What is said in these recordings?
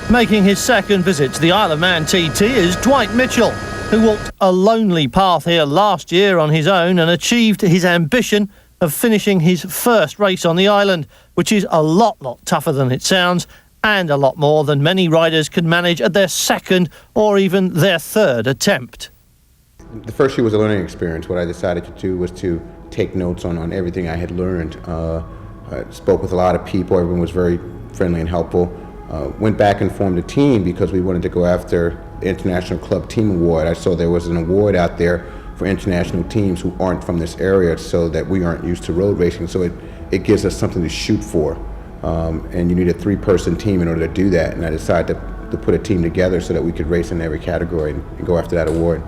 Making his second visit to the Isle of Man TT is Dwight Mitchell, who walked a lonely path here last year on his own and achieved his ambition of finishing his first race on the island, which is a lot tougher than it sounds, and a lot more than many riders can manage at their second or even their third attempt. The first year was a learning experience. What I decided to do was to take notes on everything I had learned. I spoke with a lot of people. Everyone was very friendly and helpful. Went back and formed a team because we wanted to go after the International Club Team Award. I saw there was an award out there for international teams who aren't from this area, so that we aren't used to road racing. So it gives us something to shoot for. And you need a 3-person team in order to do that. And I decided to put a team together so that we could race in every category and go after that award.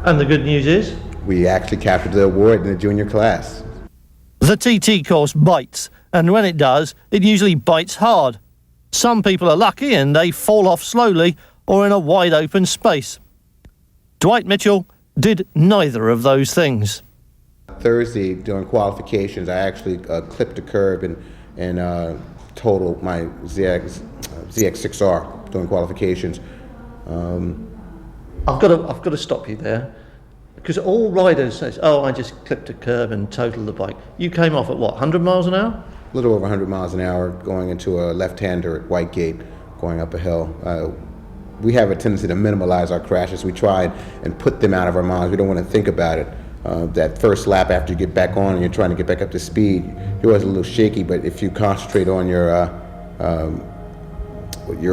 And the good news is? We actually captured the award in the junior class. The TT course bites, and when it does, it usually bites hard. Some people are lucky and they fall off slowly or in a wide open space. Dwight Mitchell did neither of those things. Thursday, during qualifications, I actually clipped a curb and totaled my ZX6R during qualifications. I've got to stop you there, because all riders say, "Oh, I just clipped a curb and totaled the bike." You came off at what, 100 miles an hour? A little over 100 miles an hour, going into a left-hander at Whitegate, going up a hill. We have a tendency to minimalize our crashes. We try and put them out of our minds. We don't want to think about it. That first lap after you get back on and you're trying to get back up to speed, you're always a little shaky, but if you concentrate on your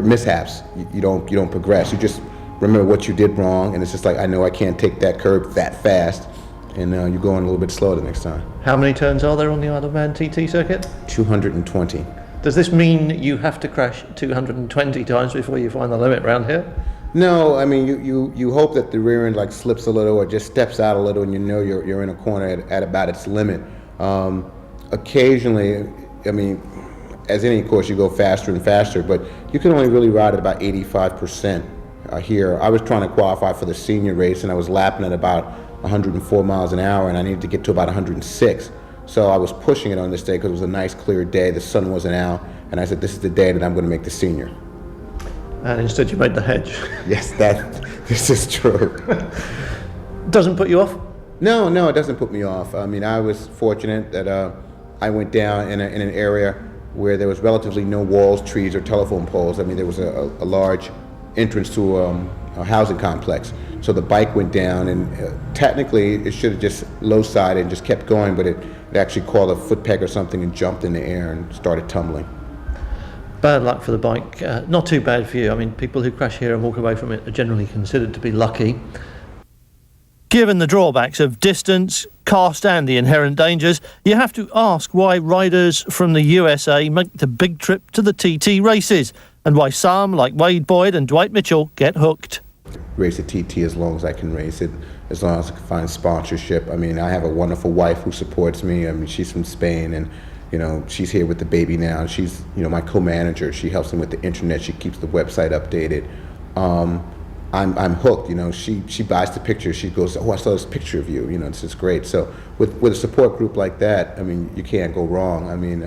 mishaps, you don't progress. You just remember what you did wrong, and it's just like, I know I can't take that curb that fast, and you're going a little bit slower the next time. How many turns are there on the Isle of Man TT circuit? 220. Does this mean you have to crash 220 times before you find the limit around here? No, I mean, you hope that the rear end like slips a little or just steps out a little, and you know you're in a corner at about its limit. Occasionally, I mean, as any course, you go faster and faster, but you can only really ride at about 85% here. I was trying to qualify for the senior race, and I was lapping at about 104 miles an hour, and I needed to get to about 106. So I was pushing it on this day because it was a nice clear day, the sun wasn't out, and I said, this is the day that I'm going to make the senior. And instead you made the hedge. Yes, this is true. Doesn't put you off? No, it doesn't put me off. I mean, I was fortunate that I went down in an area where there was relatively no walls, trees, or telephone poles. I mean, there was a large entrance to a housing complex. So the bike went down, and technically it should have just low-sided and just kept going, but it actually caught a foot peg or something and jumped in the air and started tumbling. Bad luck for the bike, not too bad for you. I mean, people who crash here and walk away from it are generally considered to be lucky. Given the drawbacks of distance, cost and the inherent dangers, you have to ask why riders from the USA make the big trip to the TT races, and why some, like Wade Boyd and Dwight Mitchell, get hooked. Race the TT as long as I can race it, as long as I can find sponsorship. I mean, I have a wonderful wife who supports me. I mean, she's from Spain, and you know, she's here with the baby now. She's, you know, my co-manager. She helps me with the internet. She keeps the website updated. I'm hooked. You know, she buys the pictures. She goes, "Oh, I saw this picture of you." You know, it's just great. So with a support group like that, I mean, you can't go wrong. I mean,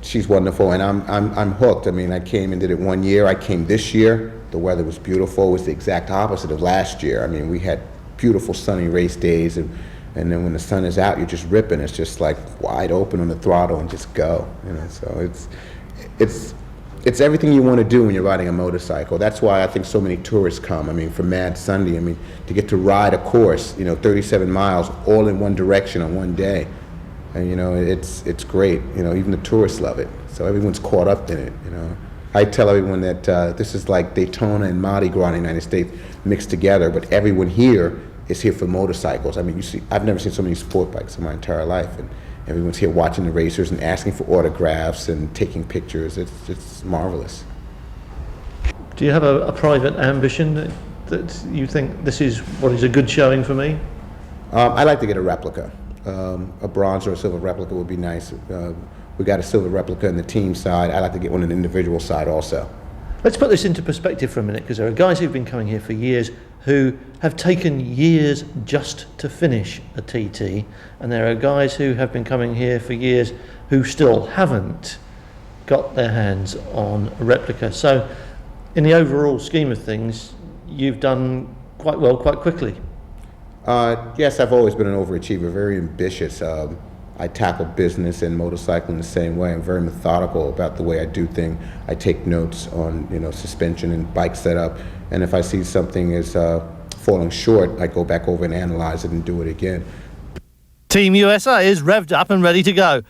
she's wonderful, and I'm hooked. I mean, I came and did it one year. I came this year. The weather was beautiful. It was the exact opposite of last year. I mean, we had beautiful sunny race days, and then when the sun is out, you're just ripping. It's just like wide open on the throttle and just go. You know, so it's everything you want to do when you're riding a motorcycle. That's why I think so many tourists come. I mean, for Mad Sunday, I mean, to get to ride a course, you know, 37 miles all in one direction on one day. And you know, it's great. You know, even the tourists love it. So everyone's caught up in it. You know, I tell everyone that this is like Daytona and Mardi Gras in the United States mixed together. But everyone here is here for motorcycles. I mean, you see, I've never seen so many sport bikes in my entire life, and everyone's here watching the racers and asking for autographs and taking pictures. It's marvelous. Do you have a private ambition that you think this is what is a good showing for me? I'd like to get a replica. A bronze or a silver replica would be nice. We got a silver replica in the team side. I'd like to get one on the individual side also. Let's put this into perspective for a minute, because there are guys who've been coming here for years who have taken years just to finish a TT, and there are guys who have been coming here for years who still haven't got their hands on a replica. So in the overall scheme of things, you've done quite well quite quickly. Yes, I've always been an overachiever, very ambitious. I tackle business and motorcycling the same way. I'm very methodical about the way I do things. I take notes on, suspension and bike setup, and if I see something is falling short, I go back over and analyze it and do it again. Team USA is revved up and ready to go.